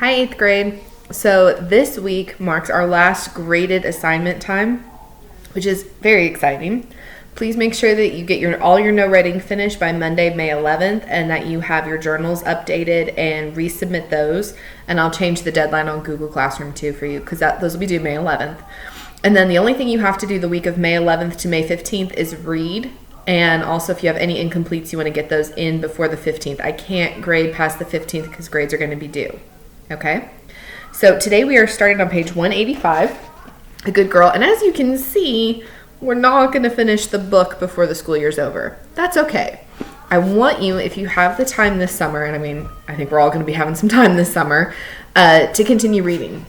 Hi, 8th grade. So this week marks our last graded assignment time, which is very exciting. Please make sure that you get all your no writing finished by Monday, May 11th, and that you have your journals updated and resubmit those. And I'll change the deadline on Google Classroom too for you because those will be due May 11th. And then the only thing you have to do the week of May 11th to May 15th is read. And also, if you have any incompletes, you want to get those in before the 15th. I can't grade past the 15th because grades are going to be due. Okay? So today we are starting on page 185, A Good Girl. And as you can see, we're not going to finish the book before the school year's over. That's okay. I want you, if you have the time this summer, and I think we're all going to be having some time this summer, to continue reading.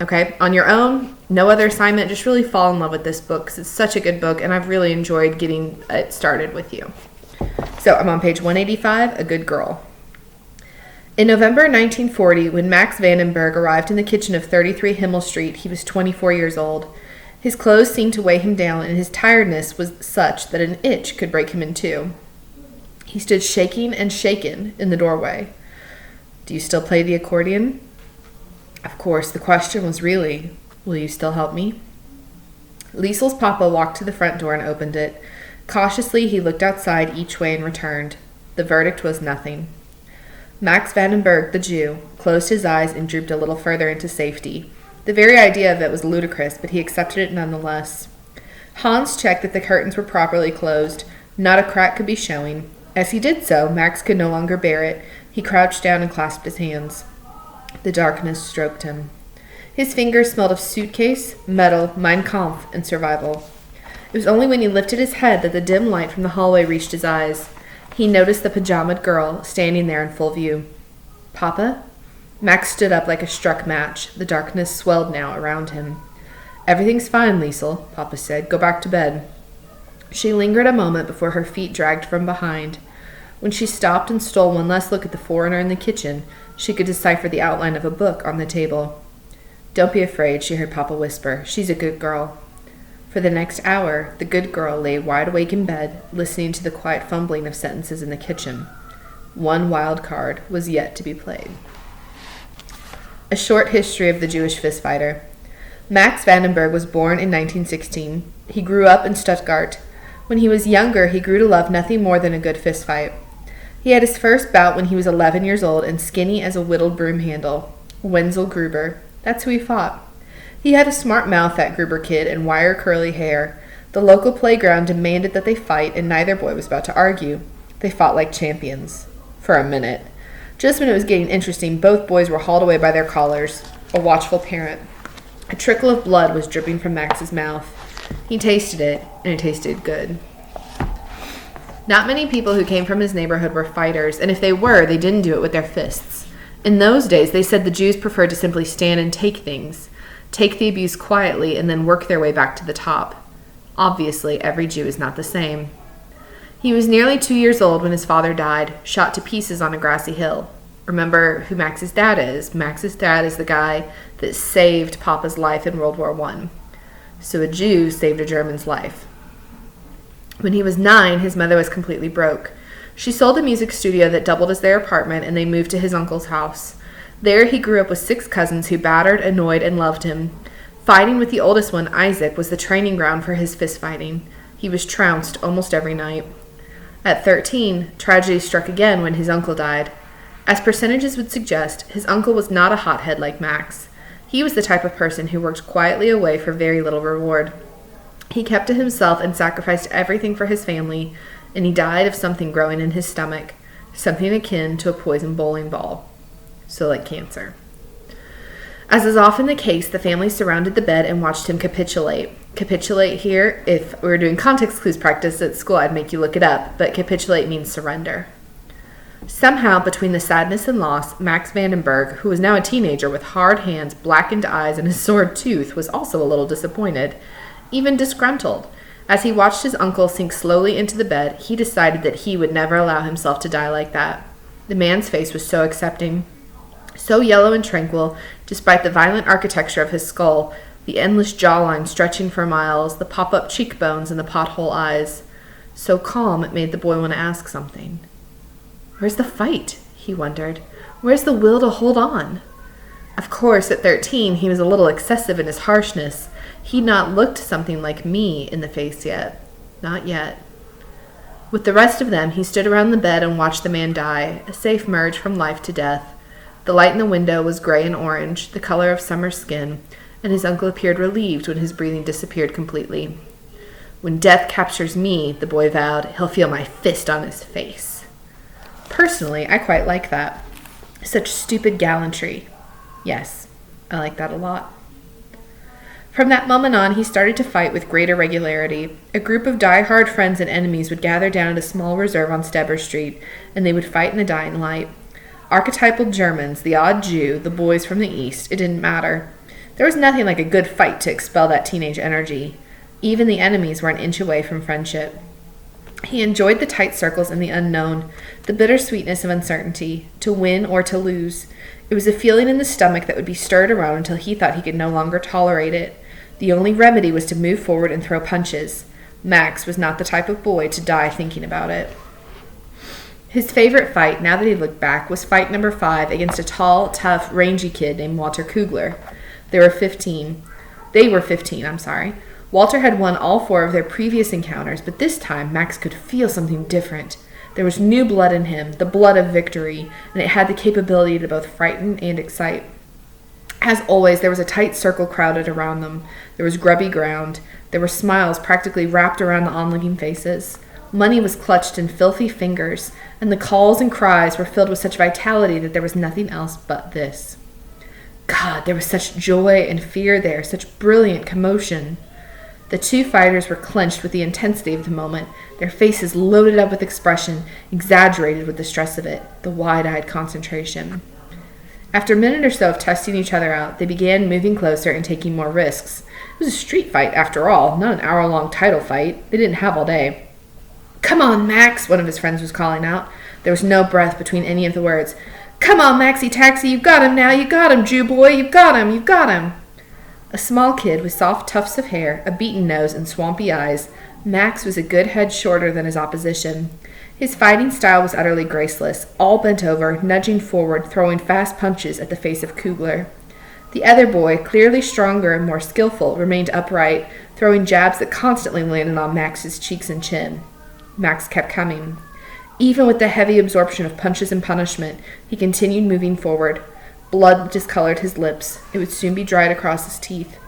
Okay? On your own, no other assignment, just really fall in love with this book because it's such a good book and I've really enjoyed getting it started with you. So I'm on page 185, A Good Girl. In November 1940, when Max Vandenberg arrived in the kitchen of 33 Himmel Street, he was 24 years old. His clothes seemed to weigh him down, and his tiredness was such that an itch could break him in two. He stood shaking and shaken in the doorway. "Do you still play the accordion?" Of course, the question was really, "Will you still help me?" Liesel's papa walked to the front door and opened it. Cautiously, he looked outside each way and returned. The verdict was nothing. Max Vandenberg, the Jew, closed his eyes and drooped a little further into safety. The very idea of it was ludicrous, but he accepted it nonetheless. Hans checked that the curtains were properly closed. Not a crack could be showing. As he did so, Max could no longer bear it. He crouched down and clasped his hands. The darkness stroked him. His fingers smelled of suitcase, metal, Mein Kampf, and survival. It was only when he lifted his head that the dim light from the hallway reached his eyes. He noticed the pajamaed girl standing there in full view. "Papa?" Max stood up like a struck match. The darkness swelled now around him. "Everything's fine, Liesel," Papa said. "Go back to bed." She lingered a moment before her feet dragged from behind. When she stopped and stole one last look at the foreigner in the kitchen, she could decipher the outline of a book on the table. "Don't be afraid," she heard Papa whisper. "She's a good girl." For the next hour, the good girl lay wide awake in bed, listening to the quiet fumbling of sentences in the kitchen. One wild card was yet to be played. A short history of the Jewish fistfighter. Max Vandenberg was born in 1916. He grew up in Stuttgart. When he was younger, he grew to love nothing more than a good fistfight. He had his first bout when he was 11 years old and skinny as a whittled broom handle. Wenzel Gruber. That's who he fought. He had a smart mouth, that Gruber kid, and wire curly hair. The local playground demanded that they fight, and neither boy was about to argue. They fought like champions. For a minute. Just when it was getting interesting, both boys were hauled away by their collars. A watchful parent. A trickle of blood was dripping from Max's mouth. He tasted it, and it tasted good. Not many people who came from his neighborhood were fighters, and if they were, they didn't do it with their fists. In those days, they said the Jews preferred to simply stand and take things. Take the abuse quietly, and then work their way back to the top. Obviously, every Jew is not the same. He was nearly 2 years old when his father died, shot to pieces on a grassy hill. Remember who Max's dad is. Max's dad is the guy that saved Papa's life in World War I. So a Jew saved a German's life. When he was 9, his mother was completely broke. She sold a music studio that doubled as their apartment, and they moved to his uncle's house. There he grew up with 6 cousins who battered, annoyed, and loved him. Fighting with the oldest one, Isaac, was the training ground for his fist fighting. He was trounced almost every night. At 13, tragedy struck again when his uncle died. As percentages would suggest, his uncle was not a hothead like Max. He was the type of person who worked quietly away for very little reward. He kept to himself and sacrificed everything for his family, and he died of something growing in his stomach, something akin to a poisoned bowling ball. So like cancer. As is often the case, the family surrounded the bed and watched him capitulate. Capitulate here, if we were doing context clues practice at school, I'd make you look it up, but capitulate means surrender. Somehow, between the sadness and loss, Max Vandenberg, who was now a teenager with hard hands, blackened eyes, and a sore tooth, was also a little disappointed, even disgruntled. As he watched his uncle sink slowly into the bed, he decided that he would never allow himself to die like that. The man's face was so accepting, so yellow and tranquil, despite the violent architecture of his skull, the endless jawline stretching for miles, the pop-up cheekbones and the pothole eyes. So calm it made the boy want to ask something. Where's the fight? He wondered. Where's the will to hold on? course, at 13, he was a little excessive in his harshness. He'd not looked something like me in the face yet. Not yet. With the rest of them, he stood around the bed and watched the man die, a safe merge from life to death. The light in the window was gray and orange, the color of summer skin, and his uncle appeared relieved when his breathing disappeared completely. When death captures me, the boy vowed, he'll feel my fist on his face. Personally, I quite like that. Such stupid gallantry. Yes, I like that a lot. From that moment on, he started to fight with greater regularity. A group of die-hard friends and enemies would gather down at a small reserve on Steber Street, and they would fight in the dying light. Archetypal Germans, the odd Jew, the boys from the East, it didn't matter. There was nothing like a good fight to expel that teenage energy. Even the enemies were an inch away from friendship. He enjoyed the tight circles and the unknown, the bittersweetness of uncertainty, to win or to lose. It was a feeling in the stomach that would be stirred around until he thought he could no longer tolerate it. The only remedy was to move forward and throw punches. Max was not the type of boy to die thinking about it. His favorite fight, now that he looked back, was fight number 5 against a tall, tough, rangy kid named Walter Kugler. They were 15. Walter had won all 4 of their previous encounters, but this time Max could feel something different. There was new blood in him, the blood of victory, and it had the capability to both frighten and excite. As always, there was a tight circle crowded around them. There was grubby ground. There were smiles practically wrapped around the onlooking faces. Money was clutched in filthy fingers, and the calls and cries were filled with such vitality that there was nothing else but this. God, there was such joy and fear there, such brilliant commotion. The 2 fighters were clenched with the intensity of the moment, their faces loaded up with expression, exaggerated with the stress of it, the wide-eyed concentration. After a minute or so of testing each other out, they began moving closer and taking more risks. It was a street fight, after all, not an hour-long title fight. They didn't have all day. "Come on, Max," one of his friends was calling out. There was no breath between any of the words. "Come on, Maxie Taxi, you've got him now, you got him, Jew boy, you've got him. A small kid with soft tufts of hair, a beaten nose, and swampy eyes, Max was a good head shorter than his opposition. His fighting style was utterly graceless, all bent over, nudging forward, throwing fast punches at the face of Kugler. The other boy, clearly stronger and more skillful, remained upright, throwing jabs that constantly landed on Max's cheeks and chin. Max kept coming. Even with the heavy absorption of punches and punishment, he continued moving forward. Blood discolored his lips. It would soon be dried across his teeth.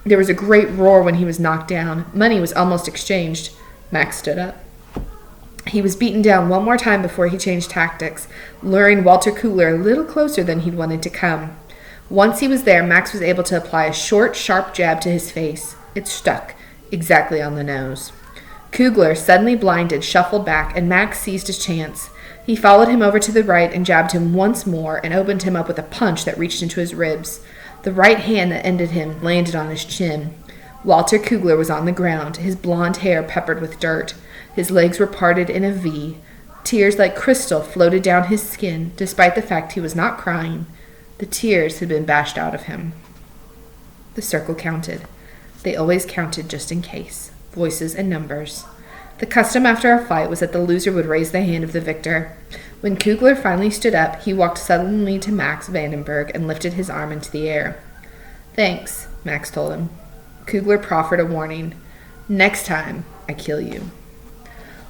There was a great roar when he was knocked down. Money was almost exchanged. Max stood up. He was beaten down one more time before he changed tactics, luring Walter Kugler a little closer than he'd wanted to come. Once he was there, Max was able to apply a short, sharp jab to his face. It stuck, exactly on the nose. Kugler, suddenly blinded, shuffled back, and Max seized his chance. He followed him over to the right and jabbed him once more and opened him up with a punch that reached into his ribs. The right hand that ended him landed on his chin. Walter Kugler was on the ground, his blonde hair peppered with dirt. His legs were parted in a V. Tears like crystal floated down his skin, despite the fact he was not crying. The tears had been bashed out of him. The circle counted. They always counted just in case. Voices and numbers. The custom after a fight was that the loser would raise the hand of the victor. When Kugler finally stood up, he walked suddenly to Max Vandenberg and lifted his arm into the air. "Thanks," Max told him. Kugler proffered a warning. "Next time, I kill you."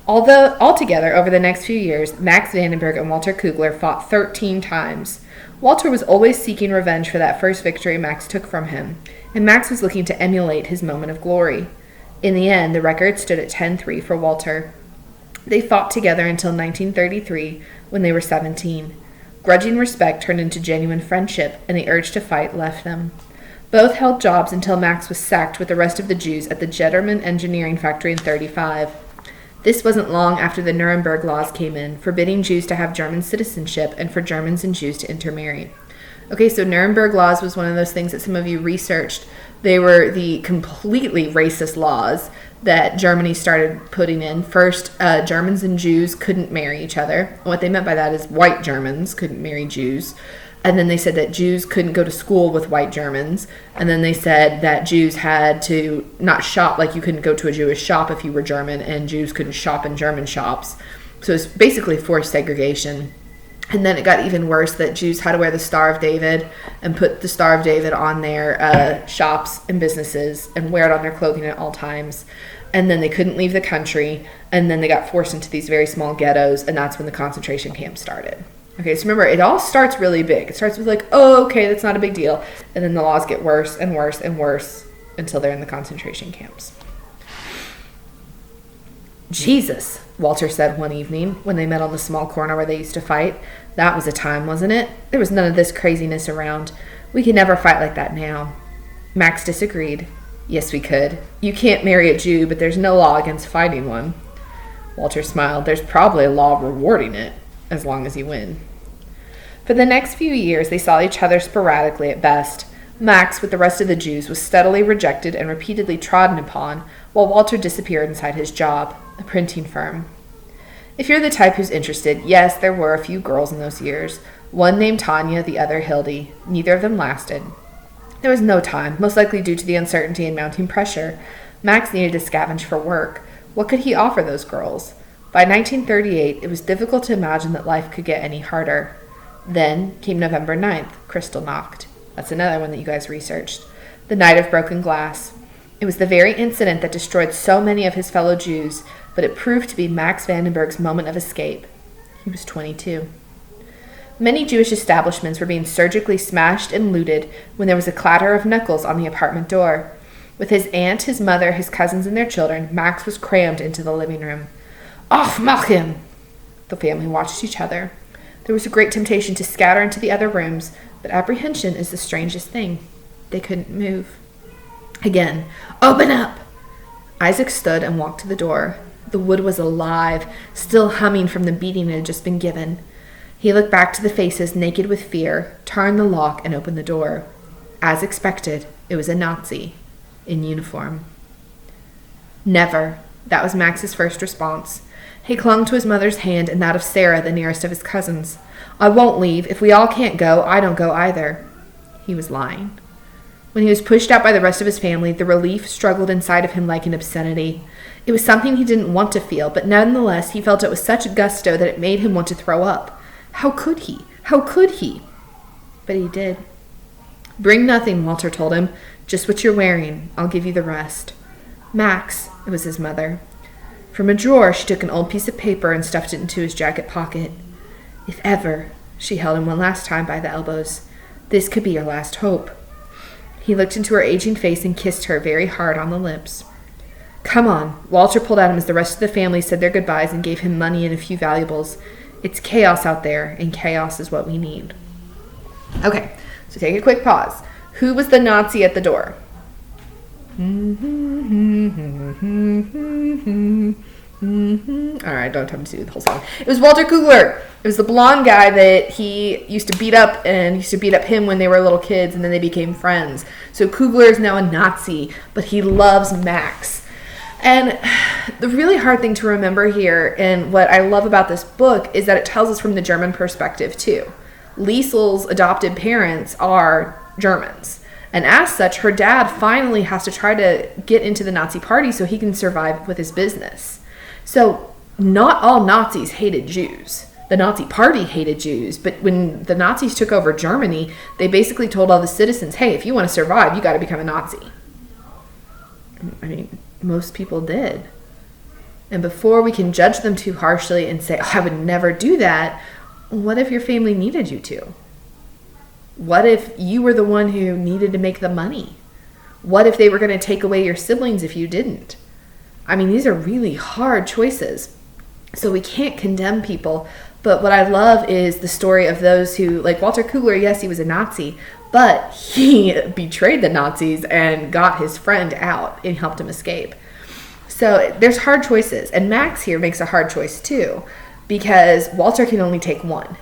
Although altogether, over the next few years, Max Vandenberg and Walter Kugler fought 13 times. Walter was always seeking revenge for that first victory Max took from him, and Max was looking to emulate his moment of glory. In the end, the record stood at 10-3 for Walter. They fought together until 1933, when they were 17. Grudging respect turned into genuine friendship, and the urge to fight left them. Both held jobs until Max was sacked with the rest of the Jews at the Jetterman Engineering Factory in 1935. This wasn't long after the Nuremberg laws came in, forbidding Jews to have German citizenship and for Germans and Jews to intermarry. Okay, so Nuremberg laws was one of those things that some of you researched. They were the completely racist laws that Germany started putting in. First, Germans and Jews couldn't marry each other. What they meant by that is white Germans couldn't marry Jews. And then they said that Jews couldn't go to school with white Germans. And then they said that Jews had to not shop, like you couldn't go to a Jewish shop if you were German, and Jews couldn't shop in German shops. So it's basically forced segregation. And then it got even worse that Jews had to wear the Star of David and put the Star of David on their shops and businesses and wear it on their clothing at all times. And then they couldn't leave the country. And then they got forced into these very small ghettos. And that's when the concentration camp started. Okay, so remember, it all starts really big. It starts with like, oh, okay, that's not a big deal. And then the laws get worse and worse and worse until they're in the concentration camps. Jesus, Walter said one evening when they met on the small corner where they used to fight. That was a time, wasn't it? There was none of this craziness around. We could never fight like that now. Max disagreed. Yes, we could. You can't marry a Jew, but there's no law against fighting one. Walter smiled. There's probably a law rewarding it, as long as you win. For the next few years, they saw each other sporadically at best. Max, with the rest of the Jews, was steadily rejected and repeatedly trodden upon, while Walter disappeared inside his job, a printing firm. If you're the type who's interested, yes, there were a few girls in those years. One named Tanya, the other Hildy. Neither of them lasted. There was no time, most likely due to the uncertainty and mounting pressure. Max needed to scavenge for work. What could he offer those girls? By 1938, it was difficult to imagine that life could get any harder. Then came November 9th. Kristallnacht. That's another one that you guys researched. The night of broken glass. It was the very incident that destroyed so many of his fellow Jews, but it proved to be Max Vandenberg's moment of escape. He was 22. Many Jewish establishments were being surgically smashed and looted when there was a clatter of knuckles on the apartment door. With his aunt, his mother, his cousins, and their children, Max was crammed into the living room. Aufmachen! The family watched each other. There was a great temptation to scatter into the other rooms, but apprehension is the strangest thing. They couldn't move. Again, open up! Isaac stood and walked to the door. The wood was alive, still humming from the beating it had just been given. He looked back to the faces naked with fear, turned the lock, and opened the door. As expected, it was a Nazi in uniform. Never. That was Max's first response. He clung to his mother's hand and that of Sarah, the nearest of his cousins. I won't leave. If we all can't go, I don't go either. He was lying. When he was pushed out by the rest of his family, the relief struggled inside of him like an obscenity. It was something he didn't want to feel, but nonetheless he felt it with such gusto that it made him want to throw up. How could he? How could he? But he did. Bring nothing, Walter told him. Just what you're wearing. I'll give you the rest. Max, it was his mother. From a drawer, she took an old piece of paper and stuffed it into his jacket pocket. If ever, she held him one last time by the elbows, this could be your last hope. He looked into her aging face and kissed her very hard on the lips. Come on. Walter pulled at him as the rest of the family said their goodbyes and gave him money and a few valuables. It's chaos out there, and chaos is what we need. Okay, so take a quick pause. Who was the Nazi at the door? All right, don't have to do the whole song. It was Walter Kugler. It was the blonde guy that he used to beat up and used to beat up him when they were little kids, and then they became friends. So Kugler is now a Nazi, but he loves Max. And the really hard thing to remember here, and what I love about this book, is that it tells us from the German perspective too. Liesel's adopted parents are Germans. And as such, her dad finally has to try to get into the Nazi party so he can survive with his business. So not all Nazis hated Jews. The Nazi party hated Jews, but when the Nazis took over Germany, they basically told all the citizens, hey, if you want to survive, you got to become a Nazi. I mean, most people did. And before we can judge them too harshly and say, oh, I would never do that, what if your family needed you to? What if you were the one who needed to make the money? What if they were going to take away your siblings if you didn't? I mean, these are really hard choices. So we can't condemn people. But what I love is the story of those who, like Walter Kugler, yes, he was a Nazi, but he betrayed the Nazis and got his friend out and helped him escape. So there's hard choices. And Max here makes a hard choice too, because Walter can only take one.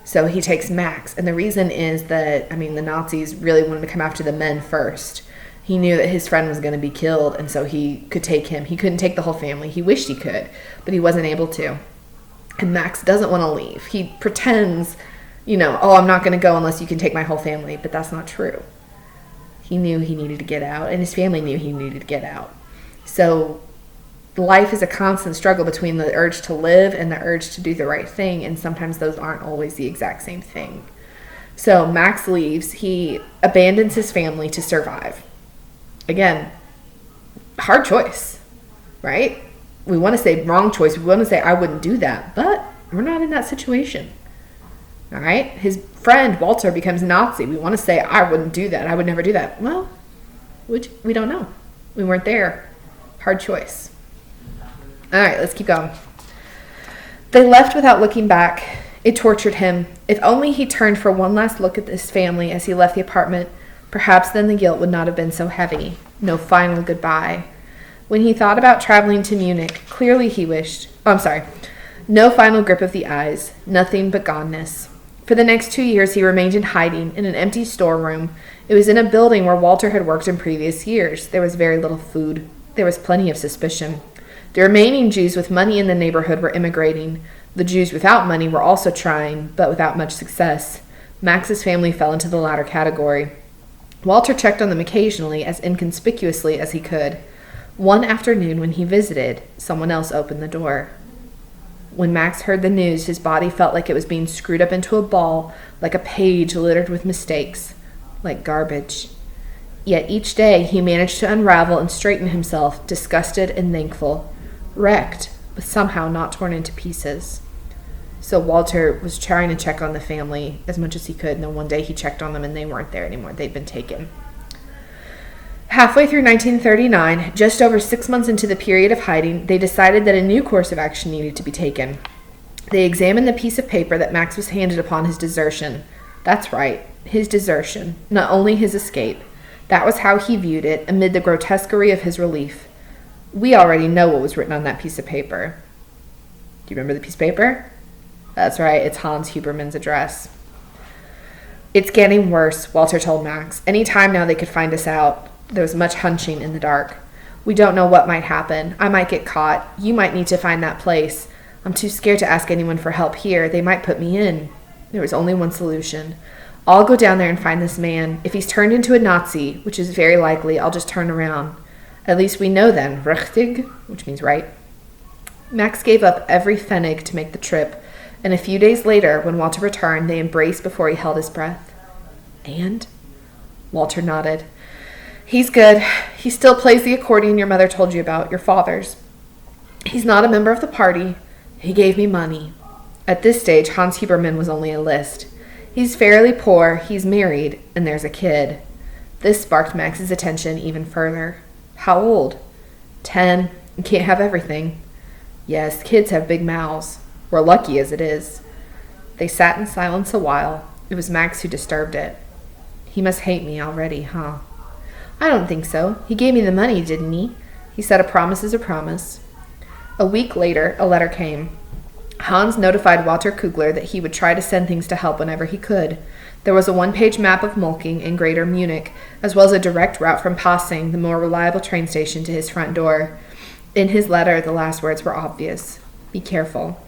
So he takes Max. And the reason is that, I mean, the Nazis really wanted to come after the men first. He knew that his friend was going to be killed, and so he could take him. He couldn't take the whole family. He wished he could, but he wasn't able to. And Max doesn't want to leave. He pretends, oh, I'm not going to go unless you can take my whole family, but that's not true. He knew he needed to get out, and his family knew he needed to get out. So life is a constant struggle between the urge to live and the urge to do the right thing, and sometimes those aren't always the exact same thing. So Max leaves. He abandons his family to survive. Again, hard choice, right? We want to say wrong choice. We want to say I wouldn't do that, but we're not in that situation. All right? His friend Walter becomes Nazi. We want to say I wouldn't do that. I would never do that. Well, we don't know. We weren't there. Hard choice. All right, let's keep going. They left without looking back. It tortured him. If only he turned for one last look at this family as he left the apartment, perhaps then the guilt would not have been so heavy. No final goodbye. When he thought about traveling to Munich, clearly he wished... No final grip of the eyes. Nothing but goneness. For the next 2 years, he remained in hiding in an empty storeroom. It was in a building where Walter had worked in previous years. There was very little food. There was plenty of suspicion. The remaining Jews with money in the neighborhood were immigrating. The Jews without money were also trying, but without much success. Max's family fell into the latter category. Walter checked on them occasionally, as inconspicuously as he could. One afternoon when he visited, someone else opened the door. When Max heard the news, his body felt like it was being screwed up into a ball, like a page littered with mistakes, like garbage. Yet each day he managed to unravel and straighten himself, disgusted and thankful, wrecked, but somehow not torn into pieces. So Walter was trying to check on the family as much as he could, and then one day he checked on them and they weren't there anymore. They'd been taken. Halfway through 1939, just over 6 months into the period of hiding, they decided that a new course of action needed to be taken. They examined the piece of paper that Max was handed upon his desertion. That's right, his desertion, not only his escape. That was how he viewed it, amid the grotesquerie of his relief. We already know what was written on that piece of paper. Do you remember the piece of paper? That's right, it's Hans Huberman's address. It's getting worse, Walter told Max. Any time now they could find us out. There was much hunching in the dark. We don't know what might happen. I might get caught. You might need to find that place. I'm too scared to ask anyone for help here. They might put me in. There was only one solution. I'll go down there and find this man. If he's turned into a Nazi, which is very likely, I'll just turn around. At least we know then, richtig, which means right. Max gave up every pfennig to make the trip, and a few days later, when Walter returned, they embraced before he held his breath. And? Walter nodded. He's good. He still plays the accordion your mother told you about, your father's. He's not a member of the party. He gave me money. At this stage, Hans Huberman was only a list. He's fairly poor, he's married, and there's a kid. This sparked Max's attention even further. How old? 10. You can't have everything. Yes, kids have big mouths. We're lucky as it is. They sat in silence a while. It was Max who disturbed it. He must hate me already, huh? I don't think so. He gave me the money, didn't he? He said a promise is a promise. A week later, a letter came. Hans notified Walter Kugler that he would try to send things to help whenever he could. There was a one-page map of Molking and Greater Munich, as well as a direct route from Passing, the more reliable train station, to his front door. In his letter, the last words were obvious. Be careful.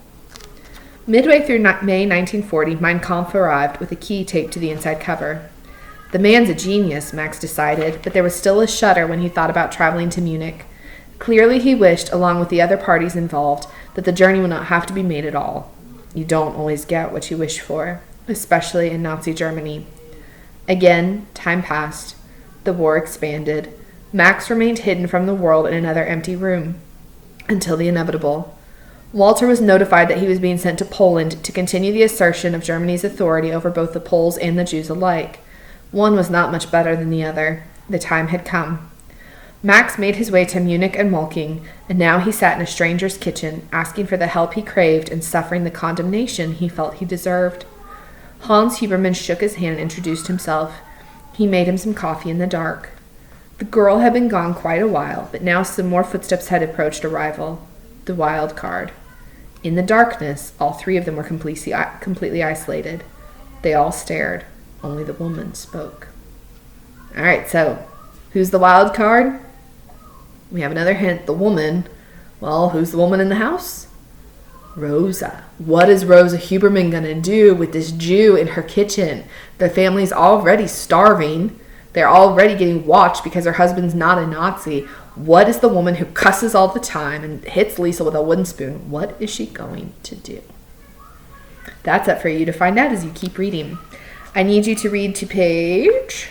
Midway through May 1940, Mein Kampf arrived with a key taped to the inside cover. The man's a genius, Max decided, but there was still a shudder when he thought about traveling to Munich. Clearly he wished, along with the other parties involved, that the journey would not have to be made at all. You don't always get what you wish for, especially in Nazi Germany. Again, time passed. The war expanded. Max remained hidden from the world in another empty room. Until the inevitable. Walter was notified that he was being sent to Poland to continue the assertion of Germany's authority over both the Poles and the Jews alike. One was not much better than the other. The time had come. Max made his way to Munich and Molking, and now he sat in a stranger's kitchen, asking for the help he craved and suffering the condemnation he felt he deserved. Hans Huberman shook his hand and introduced himself. He made him some coffee in the dark. The girl had been gone quite a while, but now some more footsteps had approached arrival. The wild card. In the darkness, all three of them were completely isolated. They all stared. Only the woman spoke. All right, so who's the wild card? We have another hint. The woman. Well, who's the woman in the house? Rosa. What is Rosa Huberman going to do with this Jew in her kitchen? The family's already starving. They're already getting watched because her husband's not a Nazi. What is the woman who cusses all the time and hits Lisa with a wooden spoon? What is she going to do? That's up for you to find out as you keep reading. I need you to read to page...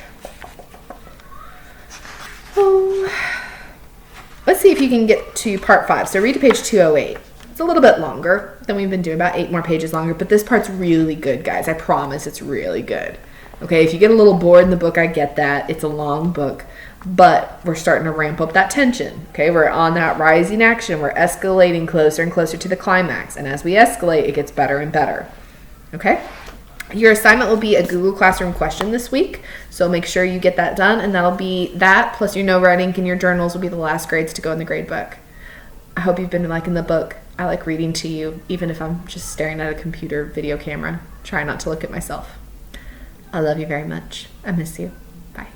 let's see if you can get to part 5. So read to page 208. It's a little bit longer than we've been doing, about 8 more pages longer, but this part's really good, guys. I promise it's really good. Okay, if you get a little bored in the book, I get that. It's a long book, but we're starting to ramp up that tension. Okay, we're on that rising action. We're escalating closer and closer to the climax, and as we escalate, it gets better and better. Okay? Your assignment will be a Google Classroom question this week, so make sure you get that done, and that'll be that, plus your note writing and your journals will be the last grades to go in the grade book. I hope you've been liking the book. I like reading to you, even if I'm just staring at a computer video camera. Try not to look at myself. I love you very much. I miss you. Bye.